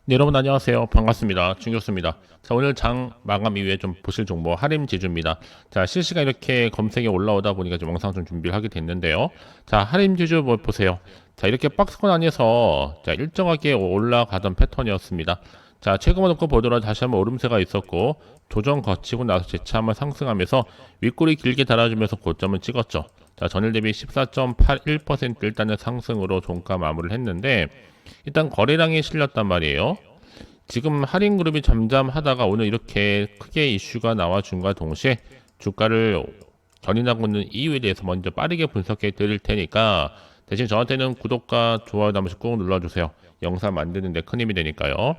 네, 여러분 안녕하세요. 반갑습니다. 준교수입니다. 자, 오늘 장 마감 이후에 좀 보실 정보 할인지주입니다. 자, 실시간 이렇게 검색에 올라오다 보니까 좀 영상 좀 준비를 하게 됐는데요. 자, 할인지주 뭐 보세요. 자, 이렇게 박스권 안에서 자, 일정하게 올라가던 패턴이었습니다. 자, 최고만 놓고 보더라도 다시 한번 오름세가 있었고 조정 거치고 나서 재차 한번 상승하면서 윗꼬리 길게 달아주면서 고점을 찍었죠. 자, 전일 대비 14.81% 일단은 상승으로 종가 마무리를 했는데 일단 거래량이 실렸단 말이에요. 지금 할인그룹이 잠잠하다가 오늘 이렇게 크게 이슈가 나와준과 동시에 주가를 견인하고 있는 이유에 대해서 먼저 빠르게 분석해 드릴 테니까 대신 저한테는 구독과 좋아요 한 번씩 꼭 눌러주세요. 영상 만드는 데 큰 힘이 되니까요.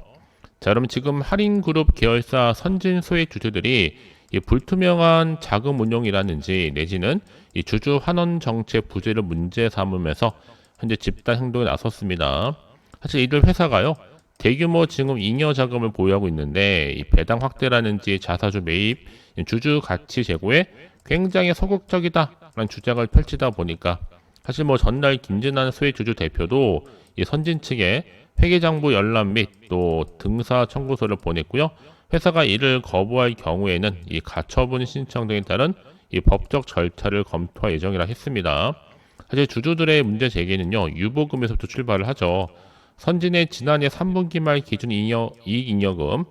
자, 그러면 지금 할인그룹 계열사 선진 소액 주주들이 이 불투명한 자금 운용이라든지 내지는 이 주주 환원 정책 부재를 문제 삼으면서 현재 집단 행동에 나섰습니다. 사실 이들 회사가요, 대규모 지금 잉여 자금을 보유하고 있는데 이 배당 확대라든지 자사주 매입, 주주 가치 제고에 굉장히 소극적이다라는 주장을 펼치다 보니까 사실 뭐 전날 김진환 소액주주 대표도 이 선진 측에 회계장부 열람 및 또 등사 청구서를 보냈고요. 회사가 이를 거부할 경우에는 이 가처분 신청 등에 따른 이 법적 절차를 검토할 예정이라 했습니다. 사실 주주들의 문제 제기는요, 유보금에서부터 출발을 하죠. 선진의 지난해 3분기 말 기준 이익잉여금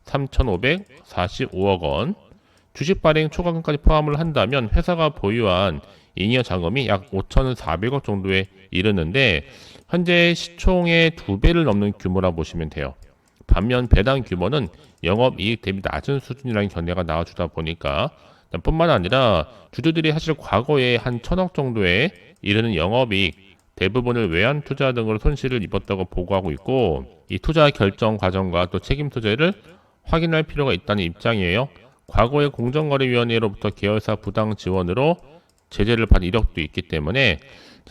3,545억 원, 주식 발행 초과금까지 포함을 한다면 회사가 보유한 잉여 자금이 약 5,400억 정도에 이르는데 현재 시총의 2배를 넘는 규모라 보시면 돼요. 반면 배당 규모는 영업이익 대비 낮은 수준이라는 견해가 나와주다 보니까 뿐만 아니라 주주들이 사실 과거에 한 1,000억 정도에 이르는 영업이익 대부분을 외환 투자 등으로 손실을 입었다고 보고하고 있고 이 투자 결정 과정과 또 책임 소재를 확인할 필요가 있다는 입장이에요. 과거에 공정거래위원회로부터 계열사 부당 지원으로 제재를 받은 이력도 있기 때문에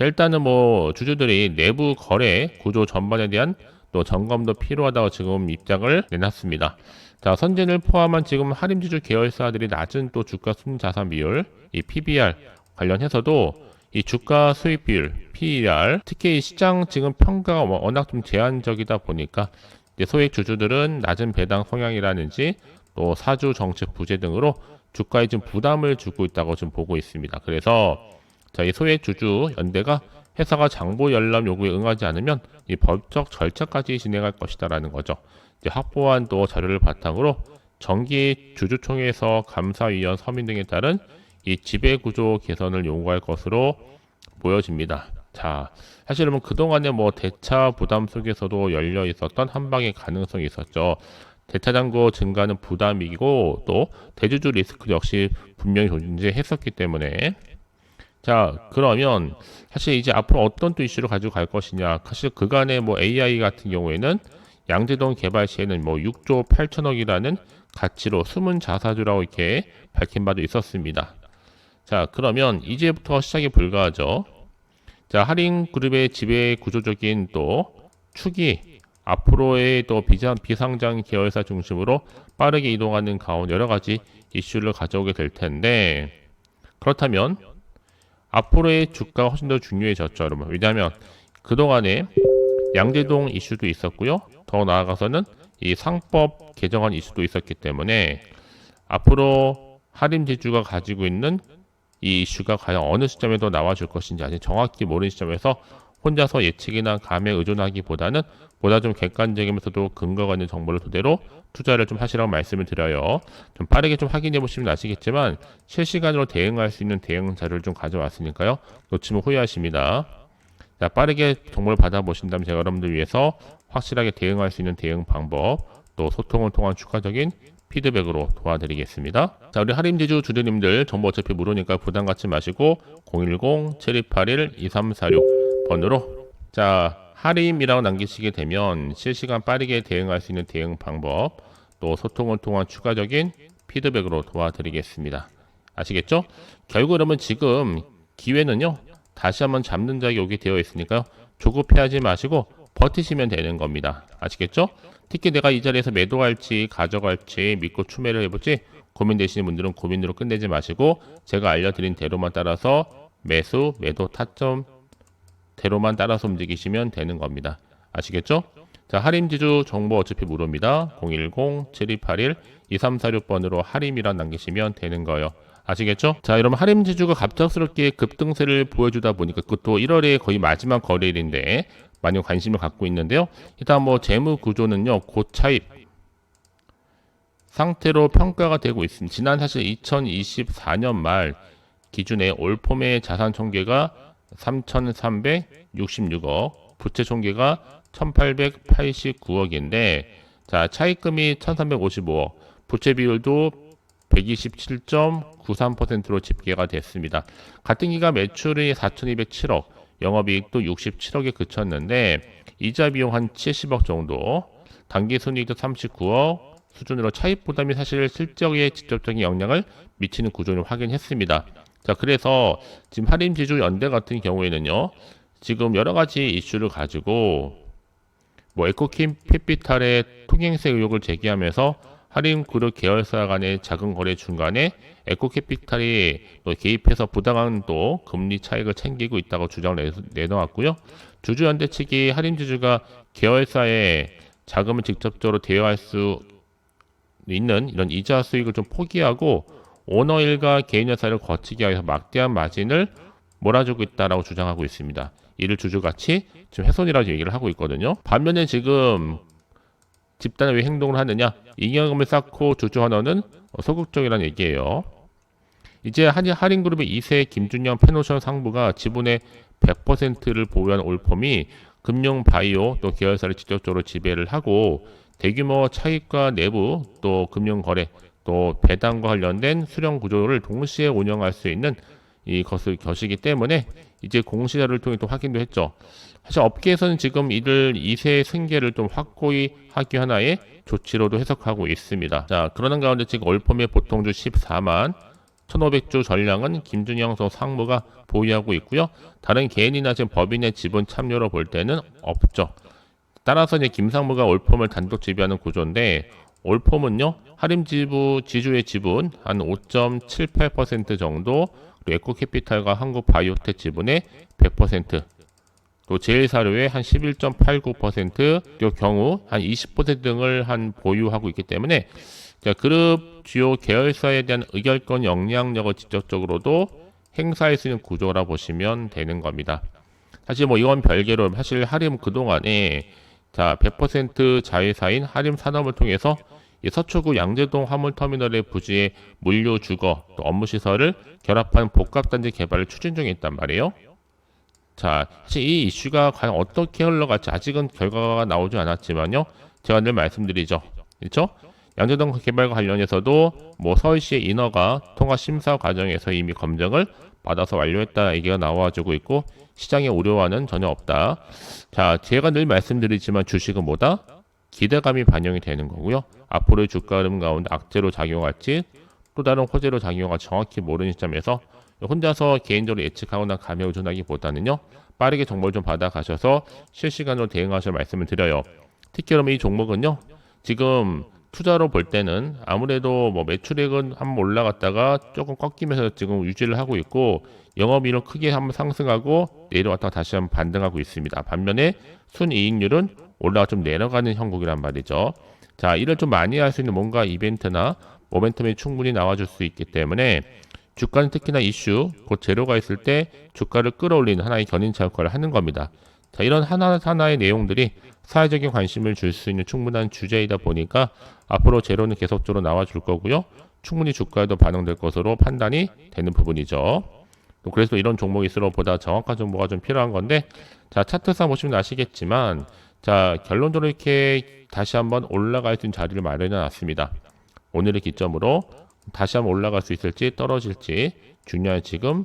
일단은 뭐 주주들이 내부 거래 구조 전반에 대한 또 점검도 필요하다고 지금 입장을 내놨습니다. 자, 선진을 포함한 지금 할인주주 계열사들이 낮은 또 주가 순자산 비율, 이 PBR 관련해서도 이 주가 수익 비율, PER, 특히 이 시장 지금 평가가 워낙 좀 제한적이다 보니까 소액 주주들은 낮은 배당 성향이라든지 또 사주 정책 부재 등으로 주가에 좀 부담을 주고 있다고 좀 보고 있습니다. 그래서 자, 이 소액 주주 연대가 회사가 장부 열람 요구에 응하지 않으면 이 법적 절차까지 진행할 것이다라는 거죠. 이제 확보한 또 자료를 바탕으로 정기 주주총회에서 감사위원 서민 등에 따른 이 지배구조 개선을 요구할 것으로 보여집니다. 자, 사실 여러분 그동안에 뭐 대차 부담 속에서도 열려 있었던 한방의 가능성이 있었죠. 대차 잔고 증가는 부담이고 또 대주주 리스크 역시 분명히 존재했었기 때문에 자, 그러면 사실 이제 앞으로 어떤 또 이슈를 가지고 갈 것이냐. 사실 그간의 뭐 AI 같은 경우에는 양재동 개발 시에는 뭐 6조 8천억이라는 가치로 숨은 자사주라고 이렇게 밝힌 바도 있었습니다. 자, 그러면 이제부터 시작이 불가하죠. 자, 할인그룹의 지배 구조적인 또 축이 앞으로의 또 비상장 계열사 중심으로 빠르게 이동하는 가운데 여러 가지 이슈를 가져오게 될 텐데 그렇다면 앞으로의 주가가 훨씬 더 중요해졌죠, 여러분. 왜냐하면 그동안에 양재동 이슈도 있었고요. 더 나아가서는 이 상법 개정안 이슈도 있었기 때문에 앞으로 할인지주가 가지고 있는 이 이슈가 과연 어느 시점에 더 나와줄 것인지 아직 정확히 모르는 시점에서 혼자서 예측이나 감에 의존하기보다는 보다 좀 객관적이면서도 근거가 있는 정보를 토대로 투자를 좀 하시라고 말씀을 드려요. 좀 빠르게 좀 확인해 보시면 아시겠지만 실시간으로 대응할 수 있는 대응 자료를 좀 가져왔으니까요. 놓치면 후회하십니다. 자, 빠르게 정보를 받아보신다면 제가 여러분들 위해서 확실하게 대응할 수 있는 대응 방법 또 소통을 통한 추가적인 피드백으로 도와드리겠습니다. 자, 우리 할인지주 주주님들 정보 어차피 무료니까 부담 갖지 마시고 010-7281-2346 번으로 자, 할인이라고 남기시게 되면 실시간 빠르게 대응할 수 있는 대응 방법 또 소통을 통한 추가적인 피드백으로 도와드리겠습니다. 아시겠죠? 결국 그러면 지금 기회는요. 다시 한번 잡는 자격이 오게 되어 있으니까요. 조급해하지 마시고 버티시면 되는 겁니다. 아시겠죠? 특히 내가 이 자리에서 매도할지 가져갈지 믿고 추매를 해볼지 고민되시는 분들은 고민으로 끝내지 마시고 제가 알려드린 대로만 따라서 매수, 매도 타점 대로만 따라서 움직이시면 되는 겁니다. 아시겠죠? 자, 하림지주 정보 어차피 무료입니다. 010-7281-2346번으로 하림이란 남기시면 되는 거예요. 아시겠죠? 자, 여러분 하림지주가 갑작스럽게 급등세를 보여주다 보니까 그것도 1월에 거의 마지막 거래일인데 많이 관심을 갖고 있는데요. 일단 뭐 재무 구조는요, 고차입 상태로 평가가 되고 있습니다. 지난 사실 2024년 말 기준에 올폼의 자산 총계가 3,366억, 부채 총계가 1,889억인데, 자, 차입금이 1,355억, 부채 비율도 127.93%로 집계가 됐습니다. 같은 기간 매출이 4,207억, 영업이익도 67억에 그쳤는데, 이자 비용 한 70억 정도, 당기 순이익도 39억 수준으로 차입 부담이 사실 실적에 직접적인 영향을 미치는 구조를 확인했습니다. 자, 그래서 지금 하림지주 연대 같은 경우에는요, 지금 여러 가지 이슈를 가지고 뭐 에코캐피탈의 통행세 의혹을 제기하면서 하림그룹 계열사 간의 자금 거래 중간에 에코캐피탈이 또 개입해서 부당한 또 금리 차익을 챙기고 있다고 주장을 내놓았고요. 주주연대 측이 하림지주가 계열사에 자금을 직접적으로 대여할 수 있는 이런 이자 수익을 좀 포기하고 오너 일가 개인 회사를 거치기 위해서 막대한 마진을 몰아주고 있다라고 주장하고 있습니다. 이를 주주같이 지금 훼손이라고 얘기를 하고 있거든요. 반면에 지금 집단은 왜 행동을 하느냐? 잉여금을 쌓고 주주 환원은 소극적이라는 얘기예요. 이제 하림그룹의 2세 김준영 페노션 상부가 지분의 100%를 보유한 올폼이 금융 바이오 또 계열사를 직접적으로 지배를 하고 대규모 차익과 내부 또 금융거래 또 배당과 관련된 수령 구조를 동시에 운영할 수 있는 것이기 때문에 이제 공시자를 통해 또 확인도 했죠. 사실 업계에서는 지금 이를 2세 승계를 좀 확고히 하기 하나의 조치로도 해석하고 있습니다. 자, 그러는 가운데 지금 올폼의 보통주 14만 1,500주 전량은 김준영 상무가 보유하고 있고요. 다른 개인이나 지금 법인의 지분 참여로 볼 때는 없죠. 따라서 이제 김상무가 올폼을 단독 지배하는 구조인데 올폼은요 하림지주의 지분 한 5.78% 정도, 그리고 에코캐피탈과 한국바이오텍 지분의 100%, 또 제일사료의 한 11.89%의 경우 한 20% 등을 한 보유하고 있기 때문에 자, 그룹 주요 계열사에 대한 의결권 영향력을 직접적으로도 행사할 수 있는 구조라 보시면 되는 겁니다. 사실 뭐 이건 별개로 사실 하림 그동안에 자 100% 자회사인 하림산업을 통해서 이 서초구 양재동 화물터미널의 부지의 물류 주거 또 업무시설을 결합한 복합단지 개발을 추진 중에 있단 말이에요. 자, 사실 이 이슈가 과연 어떻게 흘러갈지 아직은 결과가 나오지 않았지만요. 제가 늘 말씀드리죠. 그렇죠? 양재동 개발과 관련해서도 뭐 서울시의 인허가 통과 심사 과정에서 이미 검증을 받아서 완료했다 얘기가 나와주고 있고 시장의 우려와는 전혀 없다. 자, 제가 늘 말씀드리지만 주식은 뭐다? 기대감이 반영이 되는 거고요. 앞으로의 주가 흐름 가운데 악재로 작용할지 또 다른 호재로 작용할지 정확히 모르는 시점에서 혼자서 개인적으로 예측하거나 감에 의존하기보다는요. 빠르게 정보를 좀 받아가셔서 실시간으로 대응하실 말씀을 드려요. 특히 그러면 이 종목은요. 지금 투자로 볼 때는 아무래도 뭐 매출액은 한번 올라갔다가 조금 꺾이면서 지금 유지를 하고 있고 영업이익은 크게 한번 상승하고 내려왔다가 다시 한번 반등하고 있습니다. 반면에 순이익률은 올라가 좀 내려가는 형국이란 말이죠. 자, 이를 좀 많이 할 수 있는 뭔가 이벤트나 모멘텀이 충분히 나와줄 수 있기 때문에 주가는 특히나 이슈, 곧 재료가 있을 때 주가를 끌어올리는 하나의 견인차 역할을 하는 겁니다. 자, 이런 하나하나의 내용들이 사회적인 관심을 줄 수 있는 충분한 주제이다 보니까 앞으로 재료는 계속적으로 나와줄 거고요. 충분히 주가에도 반영될 것으로 판단이 되는 부분이죠. 또 그래서 이런 종목일수록 보다 정확한 정보가 좀 필요한 건데 자, 차트상 보시면 아시겠지만 자, 결론적으로 이렇게 다시 한번 올라갈 수 있는 자리를 마련해 놨습니다. 오늘의 기점으로 다시 한번 올라갈 수 있을지 떨어질지 중요한 지금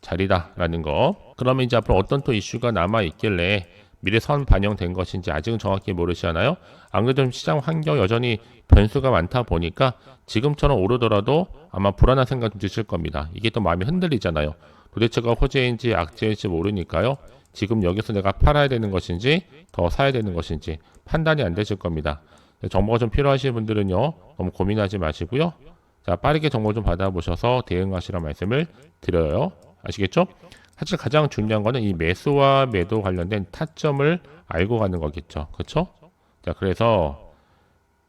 자리다라는 거. 그러면 이제 앞으로 어떤 또 이슈가 남아 있길래 미래 선 반영된 것인지 아직은 정확히 모르시잖아요. 안 그래도 시장 환경 여전히 변수가 많다 보니까 지금처럼 오르더라도 아마 불안한 생각 좀 드실 겁니다. 이게 또 마음이 흔들리잖아요. 도대체가 호재인지 악재인지 모르니까요. 지금 여기서 내가 팔아야 되는 것인지 더 사야 되는 것인지 판단이 안 되실 겁니다. 정보가 좀 필요하신 분들은요. 너무 고민하지 마시고요. 자, 빠르게 정보 좀 받아보셔서 대응하시라는 말씀을 드려요. 아시겠죠? 사실 가장 중요한 거는 이 매수와 매도 관련된 타점을 알고 가는 거겠죠. 그렇죠? 자, 그래서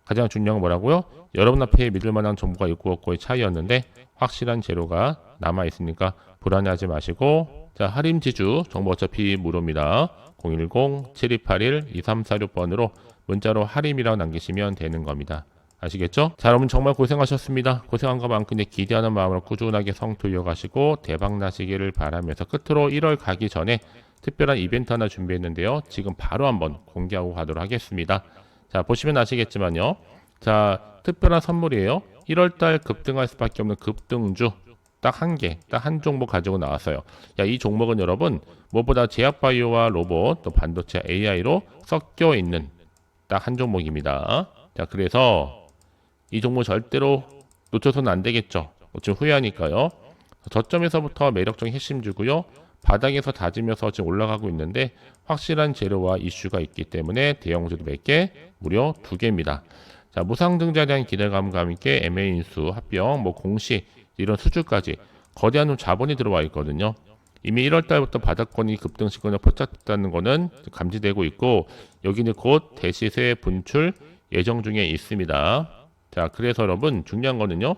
가장 중요한 건 뭐라고요? 여러분 앞에 믿을 만한 정보가 있고 없고의 차이였는데 확실한 재료가 남아 있으니까 불안해하지 마시고, 자, 하림지주 정보 어차피 무료입니다. 010-7281-2346번으로 문자로 하림이라고 남기시면 되는 겁니다. 아시겠죠? 자, 여러분 정말 고생하셨습니다. 고생한 것만큼 기대하는 마음으로 꾸준하게 성투 이어가시고 대박 나시기를 바라면서 끝으로 1월 가기 전에 특별한 이벤트 하나 준비했는데요. 지금 바로 한번 공개하고 가도록 하겠습니다. 자, 보시면 아시겠지만요. 자, 특별한 선물이에요. 1월달 급등할 수밖에 없는 급등주 딱 한 개, 딱 한 종목 가지고 나왔어요. 야, 이 종목은 여러분 무엇보다 제약바이오와 로봇, 또 반도체 AI로 섞여 있는 딱 한 종목입니다. 자, 그래서 이 종목 절대로 놓쳐서는 안 되겠죠. 지금 후회하니까요. 저점에서부터 매력적인 핵심주고요. 바닥에서 다지면서 지금 올라가고 있는데 확실한 재료와 이슈가 있기 때문에 대형주도 몇 개, 무려 2개입니다. 자, 무상증자에 대한 기대감과 함께 MA인수, 합병, 공시 이런 수주까지 거대한 자본이 들어와 있거든요. 이미 1월달부터 바닥권이 급등 시그널 포착됐다는 것은 감지되고 있고 여기는 곧 대시세 분출 예정 중에 있습니다. 자, 그래서 여러분 중요한 거는요.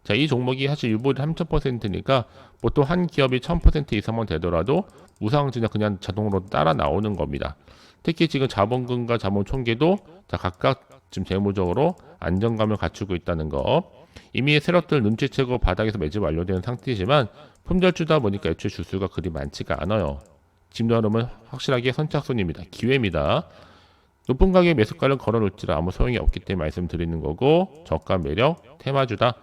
자, 이 종목이 사실 유보율 3000%니까 보통 한 기업이 1000% 이상만 되더라도 무상증자 그냥 자동으로 따라 나오는 겁니다. 특히 지금 자본금과 자본 총계도 자, 각각 지금 재무적으로 안정감을 갖추고 있다는 거. 이미 세력들 눈치채고 바닥에서 매집 완료되는 상태이지만 품절주다 보니까 애초에 주수가 그리 많지가 않아요. 지금도 여러분 확실하게 선착순입니다. 기회입니다. 높은 가격에 매수가를 걸어놓지라 아무 소용이 없기 때문에 말씀드리는 거고 저가 매력 테마주다.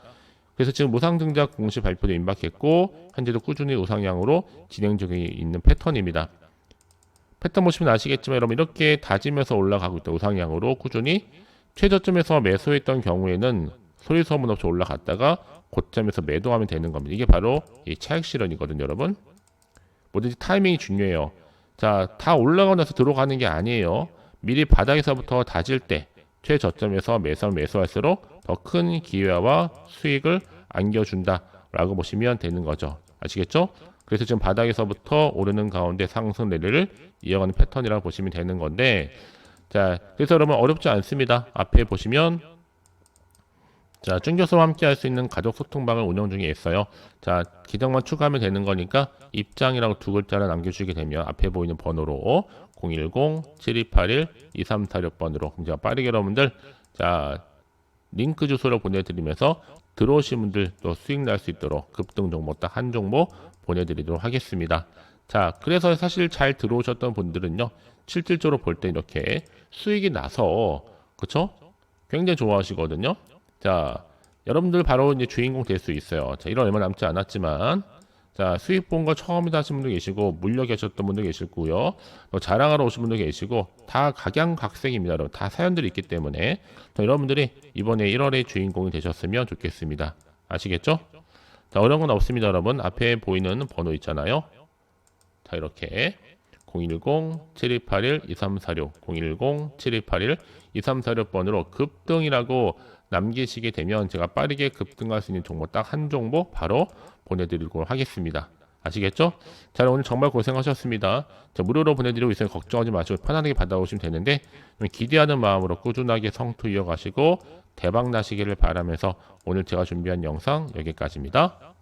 그래서 지금 무상증자 공시 발표도 임박했고 현재도 꾸준히 우상향으로 진행 중에 있는 패턴입니다. 패턴 보시면 아시겠지만 여러분 이렇게 다지면서 올라가고 있다. 우상향으로 꾸준히 최저점에서 매수했던 경우에는 소리 소문 없이 올라갔다가 고점에서 매도하면 되는 겁니다. 이게 바로 이 차익 실현이거든요, 여러분. 뭐든지 타이밍이 중요해요. 자, 다 올라가고 나서 들어가는 게 아니에요. 미리 바닥에서부터 다질 때 최저점에서 매수할수록 더 큰 기회와 수익을 안겨준다라고 보시면 되는 거죠. 아시겠죠? 그래서 지금 바닥에서부터 오르는 가운데 상승 랠리를 이어가는 패턴이라고 보시면 되는 건데, 자, 그래서 여러분 어렵지 않습니다. 앞에 보시면 자, 준교수와 함께 할 수 있는 가족 소통방을 운영 중에 있어요. 자, 계정만 추가하면 되는 거니까 입장이라고 2글자를 남겨주게 되면 앞에 보이는 번호로 010-7281-2346번으로 그럼 제가 빠르게 여러분들 자 링크 주소를 보내드리면서 들어오신 분들 또 수익 날 수 있도록 급등 종목 딱 한 종목 보내드리도록 하겠습니다. 자, 그래서 사실 잘 들어오셨던 분들은요 실질적으로 볼 때 이렇게 수익이 나서 그쵸? 굉장히 좋아하시거든요. 자, 여러분들 바로 이제 주인공 될 수 있어요. 자, 1월 얼마 남지 않았지만, 자, 수익 본 거 처음이다 하신 분도 계시고, 물려 계셨던 분도 계시고요. 또 자랑하러 오신 분도 계시고, 다 각양각색입니다. 여러분. 다 사연들이 있기 때문에. 여러분들이 이번에 1월의 주인공이 되셨으면 좋겠습니다. 아시겠죠? 자, 어려운 건 없습니다. 여러분. 앞에 보이는 번호 있잖아요. 자, 이렇게. 010-7281-2346, 010-7281-2346번으로 급등이라고 남기시게 되면 제가 빠르게 급등할 수 있는 종목 딱 한 종목 바로 보내드리도록 하겠습니다. 아시겠죠? 자, 오늘 정말 고생하셨습니다. 자, 무료로 보내드리고 있으니 걱정하지 마시고 편안하게 받아오시면 되는데 기대하는 마음으로 꾸준하게 성투 이어가시고 대박 나시기를 바라면서 오늘 제가 준비한 영상 여기까지입니다.